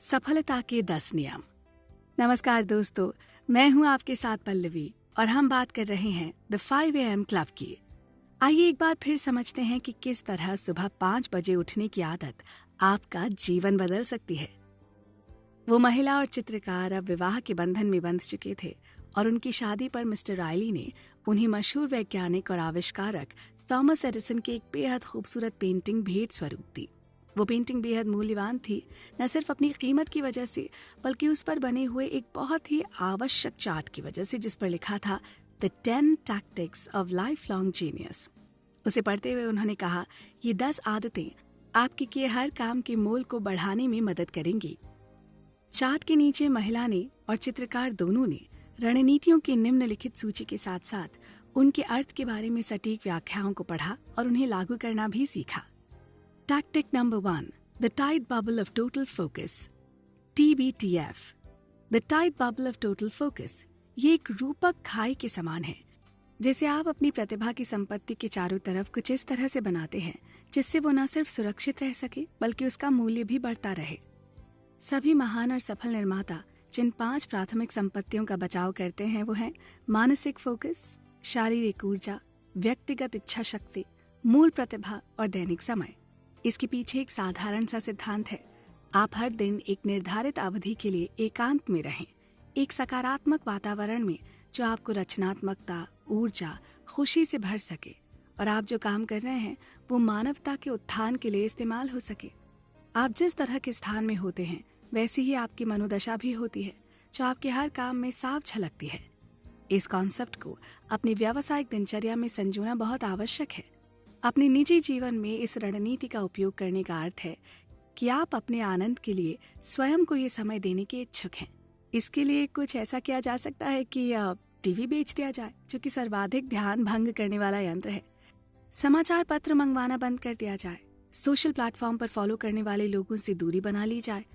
सफलता के 10 नियम। नमस्कार दोस्तों, मैं हूं आपके साथ पल्लवी और हम बात कर रहे हैं द 5 AM क्लब की। आइए एक बार फिर समझते हैं कि किस तरह सुबह 5 बजे उठने की आदत आपका जीवन बदल सकती है। वो महिला और चित्रकार अब विवाह के बंधन में बंध चुके थे और उनकी शादी पर मिस्टर रायली ने उन्हें मशहूर वैज्ञानिक और आविष्कारक थॉमस एडिसन की एक बेहद खूबसूरत पेंटिंग भेंट स्वरूप दी। वो पेंटिंग बेहद मूल्यवान थी, न सिर्फ अपनी कीमत की वजह से बल्कि उस पर बने हुए एक बहुत ही आवश्यक चार्ट की वजह से, जिस पर लिखा था the 10 tactics of life long genius. उसे पढ़ते हुए उन्होंने कहा, ये 10 आदतें आपके किए हर काम के मोल को बढ़ाने में मदद करेंगी। चार्ट के नीचे महिला ने और चित्रकार दोनों ने रणनीतियों की निम्नलिखित सूची के साथ साथ उनके अर्थ के बारे में सटीक व्याख्याओं को पढ़ा और उन्हें लागू करना भी सीखा। Tactic number 1, the tight bubble of total focus, TBTF। The tight bubble of total focus ये एक रूपक खाई के समान है, जिसे आप अपनी प्रतिभा की संपत्ति के चारों तरफ कुछ इस तरह से बनाते हैं जिससे वो न सिर्फ सुरक्षित रह सके बल्कि उसका मूल्य भी बढ़ता रहे। सभी महान और सफल निर्माता जिन 5 प्राथमिक संपत्तियों का बचाव करते हैं वो हैं मानसिक फोकस, शारीरिक ऊर्जा, व्यक्तिगत इच्छा शक्ति, मूल प्रतिभा और दैनिक समय। इसके पीछे एक साधारण सा सिद्धांत है, आप हर दिन एक निर्धारित अवधि के लिए एकांत में रहें, एक सकारात्मक वातावरण में जो आपको रचनात्मकता, ऊर्जा, खुशी से भर सके और आप जो काम कर रहे हैं वो मानवता के उत्थान के लिए इस्तेमाल हो सके। आप जिस तरह के स्थान में होते हैं वैसी ही आपकी मनोदशा भी होती है जो आपके हर काम में साफ झलकती है। इस कॉन्सेप्ट को अपनी व्यावसायिक दिनचर्या में संजोना बहुत आवश्यक है। अपने निजी जीवन में इस रणनीति का उपयोग करने का अर्थ है कि आप अपने आनंद के लिए स्वयं को ये समय देने के इच्छुक हैं। इसके लिए कुछ ऐसा किया जा सकता है कि टीवी बेच दिया जाए, जो कि सर्वाधिक ध्यान भंग करने वाला यंत्र है। समाचार पत्र मंगवाना बंद कर दिया जाए, सोशल प्लेटफॉर्म पर फॉलो करने वाले लोगों से दूरी बना ली जाए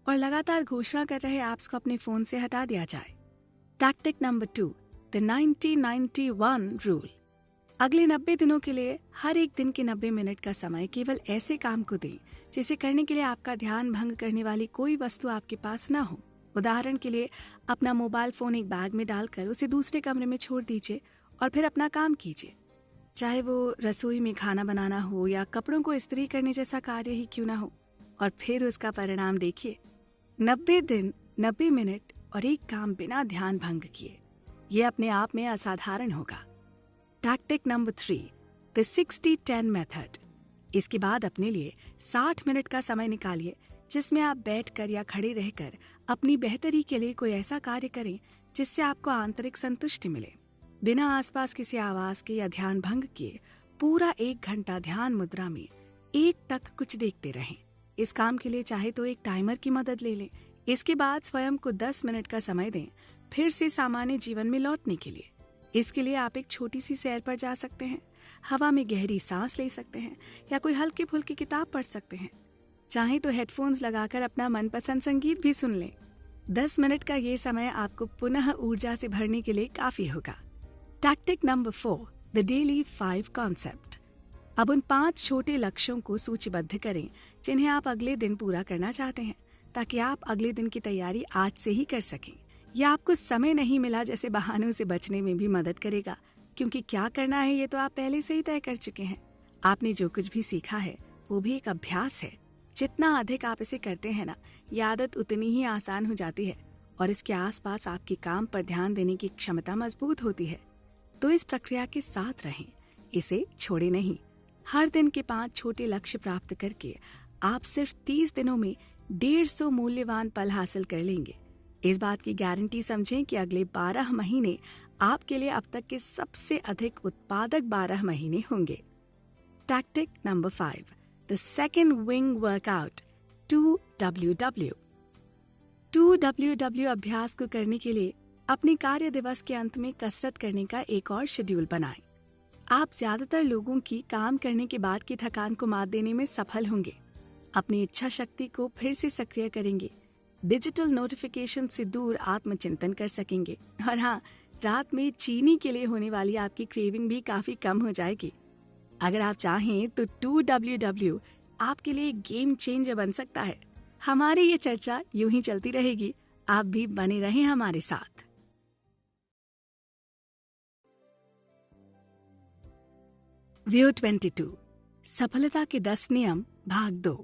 और लगातार घोषणा कर रहे ऐप्स को अपने फोन से हटा दिया जाए। Tactic number 2, the 90-91 rule. अगले 90 दिनों के लिए हर एक दिन के 90 मिनट का समय केवल ऐसे काम को दें जिसे करने के लिए आपका ध्यान भंग करने वाली कोई वस्तु आपके पास ना हो। उदाहरण के लिए अपना मोबाइल फोन एक बैग में डालकर उसे दूसरे कमरे में छोड़ दीजिए और फिर अपना काम कीजिए, चाहे वो रसोई में खाना बनाना हो या कपड़ों को इस्त्री करने जैसा कार्य ही क्यों ना हो, और फिर उसका परिणाम देखिए। 90 दिन, 90 मिनट और एक काम बिना ध्यान भंग किए, ये अपने आप में असाधारण होगा। Tactic number 3, the 60-10 method. इसके बाद अपने लिए 60 मिनट का समय निकालिए जिसमें आप बैठकर या खड़े रहकर अपनी बेहतरी के लिए कोई ऐसा कार्य करें जिससे आपको आंतरिक संतुष्टि मिले। बिना आसपास किसी आवाज के या ध्यान भंग किए पूरा 1 घंटा ध्यान मुद्रा में एक टक कुछ देखते रहें। इस काम के लिए चाहे तो एक टाइमर की मदद ले लें। इसके बाद स्वयं को 10 मिनट का समय दें फिर से सामान्य जीवन में लौटने के लिए। इसके लिए आप एक छोटी सी सैर पर जा सकते हैं, हवा में गहरी सांस ले सकते हैं या कोई हल्की फुल्की किताब पढ़ सकते हैं। चाहे तो हेडफोन्स लगाकर अपना मनपसंद संगीत भी सुन लें। 10 मिनट का ये समय आपको पुनः ऊर्जा से भरने के लिए काफी होगा। Tactic number 4, the daily 5 concept. अब उन 5 छोटे लक्ष्यों को सूचीबद्ध करें जिन्हें आप अगले दिन पूरा करना चाहते हैं, ताकि आप अगले दिन की तैयारी आज से ही कर सकें। यह आपको समय नहीं मिला जैसे बहानों से बचने में भी मदद करेगा, क्योंकि क्या करना है ये तो आप पहले से ही तय कर चुके हैं। आपने जो कुछ भी सीखा है वो भी एक अभ्यास है। जितना अधिक आप इसे करते हैं ना, ये आदत उतनी ही आसान हो जाती है और इसके आसपास आपके काम पर ध्यान देने की क्षमता मजबूत होती है। तो इस प्रक्रिया के साथ रहें, इसे छोड़े नहीं। हर दिन के 5 छोटे लक्ष्य प्राप्त करके आप सिर्फ 30 दिनों में 150 मूल्यवान पल हासिल कर लेंगे। इस बात की गारंटी समझें कि अगले 12 महीने आपके लिए अब तक के सबसे अधिक उत्पादक 12 महीने होंगे। Tactic number 5, the second wing workout, 2WW। 2WW अभ्यास को करने के लिए अपने कार्य दिवस के अंत में कसरत करने का एक और शेड्यूल बनाएं। आप ज्यादातर लोगों की काम करने के बाद की थकान को मात देने में सफल होंगे, अपनी इच्छा शक्ति को फिर से सक्रिय करेंगे, डिजिटल नोटिफिकेशन से दूर आत्मचिंतन कर सकेंगे और हाँ, रात में चीनी के लिए होने वाली आपकी क्रेविंग भी काफी कम हो जाएगी। अगर आप चाहें तो 2WW आपके लिए गेम चेंजर बन सकता है। हमारी ये चर्चा यूं ही चलती रहेगी। आप भी बने रहें हमारे साथ। व्यू 22 सफलता के 10 नियम भाग 2।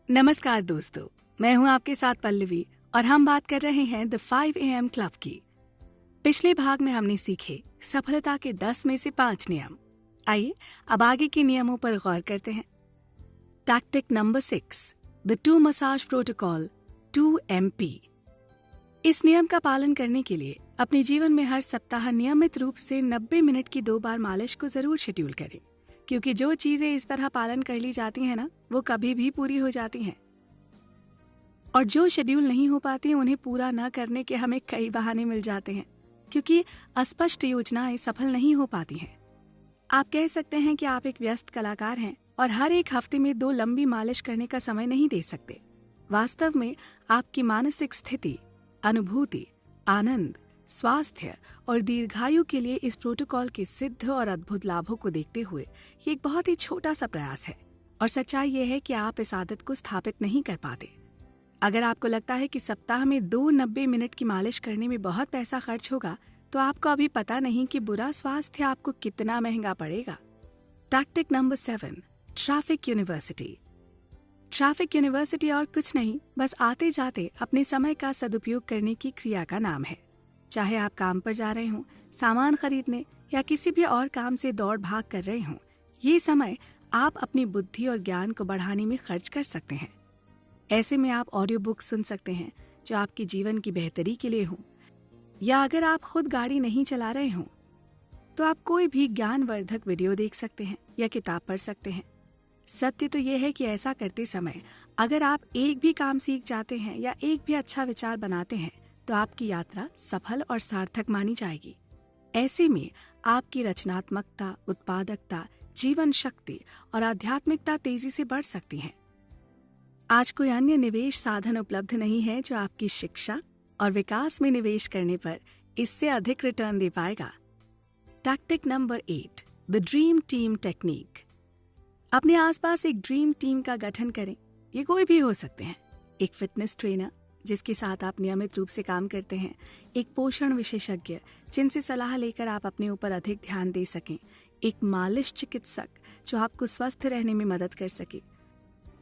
नमस्कार दोस्तों, मैं हूं आपके साथ पल्लवी और हम बात कर रहे हैं द 5 AM क्लब की। पिछले भाग में हमने सीखे सफलता के 10 में से 5 नियम। आइए अब आगे के नियमों पर गौर करते हैं। Tactic number 6, the 2 massage protocol 2MP। इस नियम का पालन करने के लिए अपने जीवन में हर सप्ताह नियमित रूप से 90 मिनट की 2 बार मालिश को जरूर शेड्यूल करें, क्योंकि जो चीजें इस तरह पालन कर ली जाती हैं ना, वो कभी भी पूरी हो जाती हैं। और जो शेड्यूल नहीं हो पाती उन्हें पूरा न करने के हमें कई बहाने मिल जाते हैं, क्योंकि अस्पष्ट योजनाएं सफल नहीं हो पाती हैं। आप कह सकते हैं कि आप एक व्यस्त कलाकार हैं और हर एक हफ्ते में 2 लंबी मालिश करने का समय नहीं दे सकते। वास्तव में आपकी मानसिक स्थिति, अनुभूति, आनंद, स्वास्थ्य और दीर्घायु के लिए इस प्रोटोकॉल के सिद्ध और अद्भुत लाभों को देखते हुए ये एक बहुत ही छोटा सा प्रयास है। और सच्चाई ये है कि आप इस आदत को स्थापित नहीं कर पाते। अगर आपको लगता है कि सप्ताह में 2 90 मिनट की मालिश करने में बहुत पैसा खर्च होगा, तो आपको अभी पता नहीं कि बुरा स्वास्थ्य आपको कितना महंगा पड़ेगा। Tactic number 7, traffic university. Traffic university और कुछ नहीं, बस आते जाते अपने समय का सदुपयोग करने की क्रिया का नाम है। चाहे आप काम पर जा रहे हों, सामान खरीदने या किसी भी और काम से दौड़ भाग कर रहे हों, ये समय आप अपनी बुद्धि और ज्ञान को बढ़ाने में खर्च कर सकते हैं। ऐसे में आप ऑडियो बुक सुन सकते हैं जो आपके जीवन की बेहतरी के लिए हो, या अगर आप खुद गाड़ी नहीं चला रहे हों तो आप कोई भी ज्ञानवर्धक वीडियो देख सकते हैं या किताब पढ़ सकते हैं। सत्य तो यह है कि ऐसा करते समय अगर आप एक भी काम सीख जाते हैं या एक भी अच्छा विचार बनाते हैं तो आपकी यात्रा सफल और सार्थक मानी जाएगी। ऐसे में आपकी रचनात्मकता, उत्पादकता, जीवन शक्ति और आध्यात्मिकता तेजी से बढ़ सकती हैं। आज कोई अन्य निवेश साधन उपलब्ध नहीं है जो आपकी शिक्षा और विकास में निवेश करने पर इससे अधिक रिटर्न दे पाएगा। Tactic number 8, the dream team technique. अपने आसपास एक ड्रीम टीम का गठन करें। ये कोई भी हो सकते हैं। एक फिटनेस ट्रेनर जिसके साथ आप नियमित रूप से काम करते हैं, एक पोषण विशेषज्ञ जिनसे सलाह लेकर आप अपने ऊपर अधिक ध्यान दे सकें, एक मालिश चिकित्सक जो आपको स्वस्थ रहने में मदद कर सके,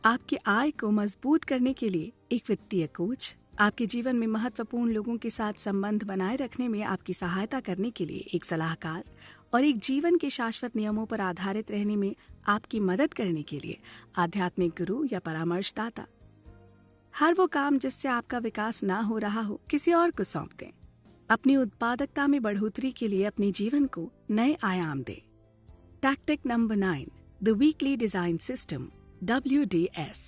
आपकी आय को मजबूत करने के लिए एक वित्तीय कोच, आपके जीवन में महत्वपूर्ण लोगों के साथ संबंध बनाए रखने में आपकी सहायता करने के लिए एक सलाहकार, और एक जीवन के शाश्वत नियमों पर आधारित रहने में आपकी मदद करने के लिए आध्यात्मिक गुरु या परामर्शदाता। हर वो काम जिससे आपका विकास ना हो रहा हो, किसी और को सौंप दें। अपनी उत्पादकता में बढ़ोतरी के लिए अपने जीवन को नए आयाम दें। Tactic number 9, the weekly design system WDS।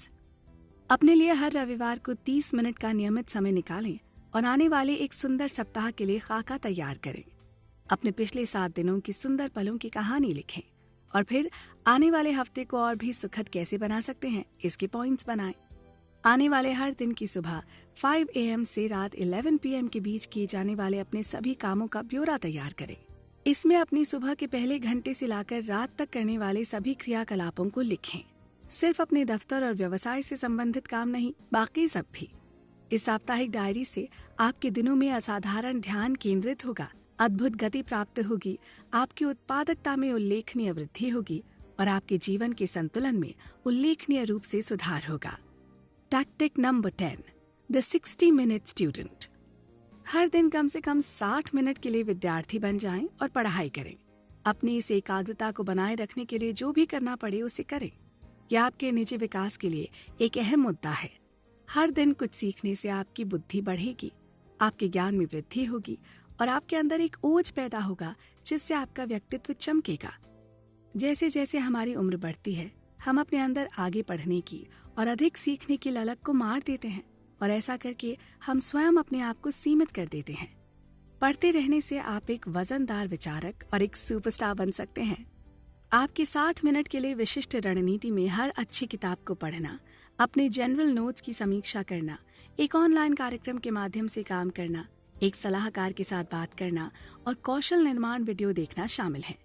अपने लिए हर रविवार को 30 मिनट का नियमित समय निकालें और आने वाले एक सुंदर सप्ताह के लिए खाका तैयार करें। अपने पिछले 7 दिनों की सुंदर पलों की कहानी लिखें और फिर आने वाले हफ्ते को और भी सुखद कैसे बना सकते हैं, इसके पॉइंट्स बनाएं। आने वाले हर दिन की सुबह 5 AM से रात 11 PM के बीच किए जाने वाले अपने सभी कामों का ब्यौरा तैयार करें। इसमें अपनी सुबह के पहले घंटे से लाकर रात तक करने वाले सभी क्रियाकलापों को लिखें। सिर्फ अपने दफ्तर और व्यवसाय से संबंधित काम नहीं, बाकी सब भी। इस साप्ताहिक डायरी से आपके दिनों में असाधारण ध्यान केंद्रित होगा, अद्भुत गति प्राप्त होगी, आपकी उत्पादकता में उल्लेखनीय वृद्धि होगी और आपके जीवन के संतुलन में उल्लेखनीय रूप से सुधार होगा। Tactic number 10, the 60 minute student. हर दिन कम से कम 60 मिनट के लिए विद्यार्थी बन जाएं और पढ़ाई करें। अपनी इस एकाग्रता को बनाए रखने के लिए जो भी करना पड़े उसे करें। यह आपके निजी विकास के लिए एक अहम मुद्दा है। हर दिन कुछ सीखने से आपकी बुद्धि बढ़ेगी, आपके ज्ञान में वृद्धि होगी और आपके अंदर एक ओज पैदा होगा जिससे आपका व्यक्तित्व चमकेगा। जैसे जैसे हमारी उम्र बढ़ती है, हम अपने अंदर आगे बढ़ने की और अधिक सीखने की ललक को मार देते हैं और ऐसा करके हम स्वयं अपने आप को सीमित कर देते हैं। पढ़ते रहने से आप एक वजनदार विचारक और एक सुपरस्टार बन सकते हैं। आपके 60 मिनट के लिए विशिष्ट रणनीति में हर अच्छी किताब को पढ़ना, अपने जनरल नोट्स की समीक्षा करना, एक ऑनलाइन कार्यक्रम के माध्यम से काम करना, एक सलाहकार के साथ बात करना और कौशल निर्माण वीडियो देखना शामिल है।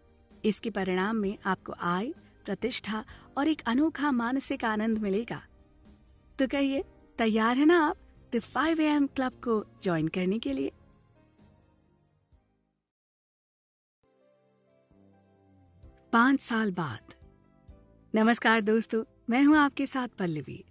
इसके परिणाम में आपको आय, प्रतिष्ठा और एक अनोखा मानसिक आनंद मिलेगा। तो कहिए, तैयार है ना आप द 5 AM क्लब को ज्वाइन करने के लिए? पांच साल बाद। नमस्कार दोस्तों, मैं हूं आपके साथ पल्लवी।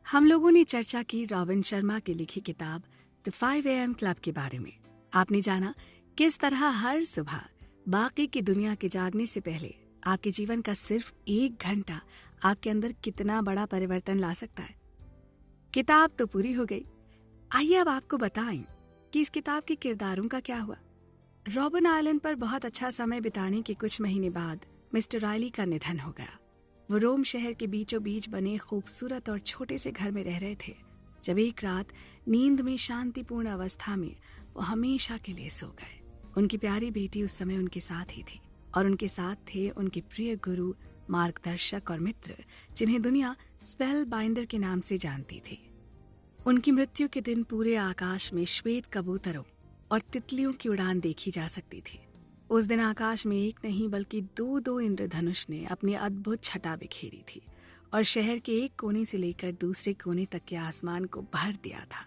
हम लोगों ने चर्चा की रॉबिन शर्मा की लिखी किताब द 5 AM क्लब के बारे में। आपने जाना किस तरह हर सुबह बाकी की दुनिया के जागने से पहले आपके जीवन का सिर्फ 1 घंटा आपके अंदर कितना बड़ा परिवर्तन ला सकता है। किताब तो पूरी हो गई, आइए अब आपको बताएं कि इस किताब के किरदारों का क्या हुआ। रॉबिन आइलैंड पर बहुत अच्छा समय बिताने के कुछ महीने बाद मिस्टर रायली का निधन हो गया। वो रोम शहर के बीचों बीच बने खूबसूरत और छोटे से घर में रह रहे थे जब एक रात नींद में शांतिपूर्ण अवस्था में वो हमेशा के लिए सो गए। उनकी प्यारी बेटी उस समय उनके साथ ही थी और उनके साथ थे उनके प्रिय गुरु, मार्गदर्शक और मित्र, जिन्हें दुनिया स्पेल बाइंडर के नाम से जानती थी। उनकी मृत्यु के दिन पूरे आकाश में श्वेत कबूतरों और तितलियों की उड़ान देखी जा सकती थी। उस दिन आकाश में एक नहीं बल्कि 2-2 इंद्रधनुष ने अपनी अद्भुत छटा बिखेरी थी और शहर के एक कोने से लेकर दूसरे कोने तक के आसमान को भर दिया था।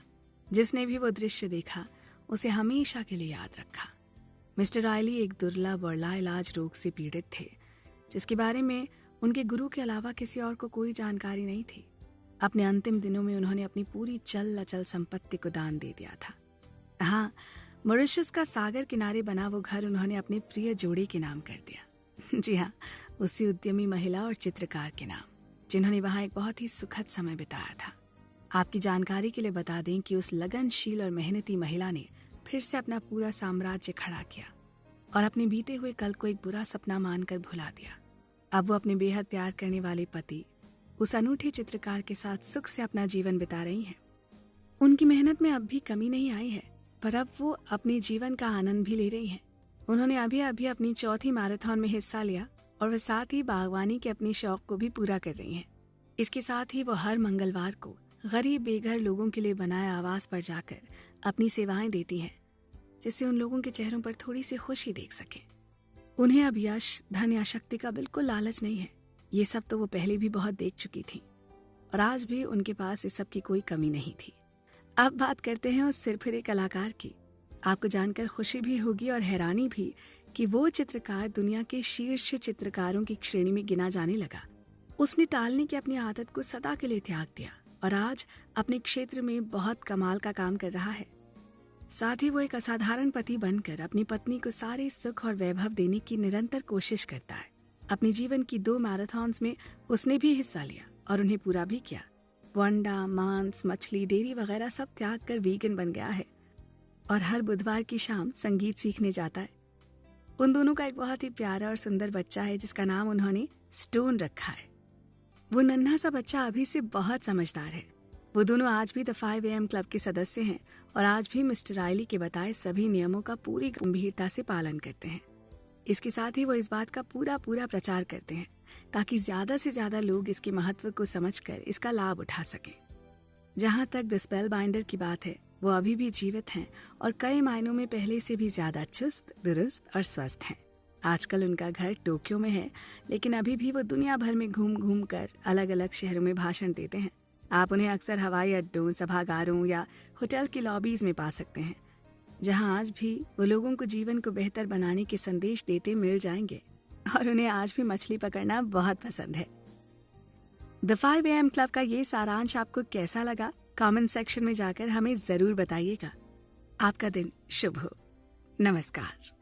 जिसने भी वो दृश्य देखा उसे हमेशा के लिए याद रखा। मिस्टर रायली एक दुर्लभ और लाइलाज रोग से पीड़ित थे, जिसके बारे में उनके गुरु के अलावा किसी और को कोई जानकारी नहीं थी। अपने अंतिम दिनों में उन्होंने अपनी पूरी चल अचल संपत्ति को दान दे दिया था। हाँ, मॉरिशस का सागर किनारे बना वो घर उन्होंने अपने प्रिय जोड़े के नाम कर दिया। जी हाँ, उसी उद्यमी महिला और चित्रकार के नाम, जिन्होंने वहाँ एक बहुत ही सुखद समय बिताया था। आपकी जानकारी के लिए बता दें कि उस लगनशील और मेहनती महिला ने फिर से अपना पूरा साम्राज्य खड़ा किया और अपने बीते हुए कल को एक बुरा सपना मानकर भुला दिया। अब वो अपने बेहद प्यार करने वाले पति, उस अनूठे चित्रकार के साथ सुख से अपना जीवन बिता रही हैं। उनकी मेहनत में अब भी कमी नहीं आई है, पर अब वो अपने जीवन का आनंद भी ले रही हैं। उन्होंने अभी अभी अपनी 4थी मैराथन में हिस्सा लिया और वह साथ ही बागवानी के अपने शौक को भी पूरा कर रही हैं। इसके साथ ही वो हर मंगलवार को गरीब बेघर लोगों के लिए बनाए आवास पर जाकर अपनी सेवाएं देती हैं, जिससे उन लोगों के चेहरों पर थोड़ी सी खुशी देख सके। उन्हें अब यश, धन या शक्ति का बिल्कुल लालच नहीं है। ये सब तो वो पहले भी बहुत देख चुकी थी और आज भी उनके पास इस सब की कोई कमी नहीं थी। अब बात करते हैं उस सिरफिरे कलाकार की। आपको जानकर खुशी भी होगी और हैरानी भी कि वो चित्रकार दुनिया के शीर्ष चित्रकारों की श्रेणी में गिना जाने लगा। उसने टालने की अपनी आदत को सदा के लिए त्याग दिया और आज अपने क्षेत्र में बहुत कमाल का काम कर रहा है। साथ ही वो एक असाधारण पति बनकर अपनी पत्नी को सारे सुख और वैभव देने की निरंतर कोशिश करता है। अपने जीवन की 2 मैराथन्स में उसने भी हिस्सा लिया और उन्हें पूरा भी किया। वो अंडा, मांस, मछली, डेयरी वगैरह सब त्याग कर वीगन बन गया है और हर बुधवार की शाम संगीत सीखने जाता है। उन दोनों का एक बहुत ही प्यारा और सुंदर बच्चा है जिसका नाम उन्होंने स्टोन रखा है। वो नन्हा सा बच्चा अभी से बहुत समझदार है। वो दोनों आज भी द 5 AM क्लब के सदस्य हैं और आज भी मिस्टर रायली के बताए सभी नियमों का पूरी गंभीरता से पालन करते हैं। इसके साथ ही वो इस बात का पूरा प्रचार करते हैं ताकि ज्यादा से ज्यादा लोग इसके महत्व को समझकर इसका लाभ उठा सकें। जहां तक द स्पेल बाइंडर की बात है, वो अभी भी जीवित हैं और कई मायनों में पहले से भी ज्यादा चुस्त, दुरुस्त और स्वस्थ हैं। आजकल उनका घर टोक्यो में है, लेकिन अभी भी वो दुनिया भर में घूम कर अलग अलग शहरों में भाषण देते हैं। आप उन्हें अक्सर हवाई अड्डों, सभागारों या होटल की लॉबीज में पा सकते हैं, जहां आज भी वो लोगों को जीवन को बेहतर बनाने के संदेश देते मिल जाएंगे और उन्हें आज भी मछली पकड़ना बहुत पसंद है। द 5 AM क्लब का ये सारांश आपको कैसा लगा? कमेंट सेक्शन में जाकर हमें जरूर बताइएगा। आपका दिन शुभ हो। नमस्कार।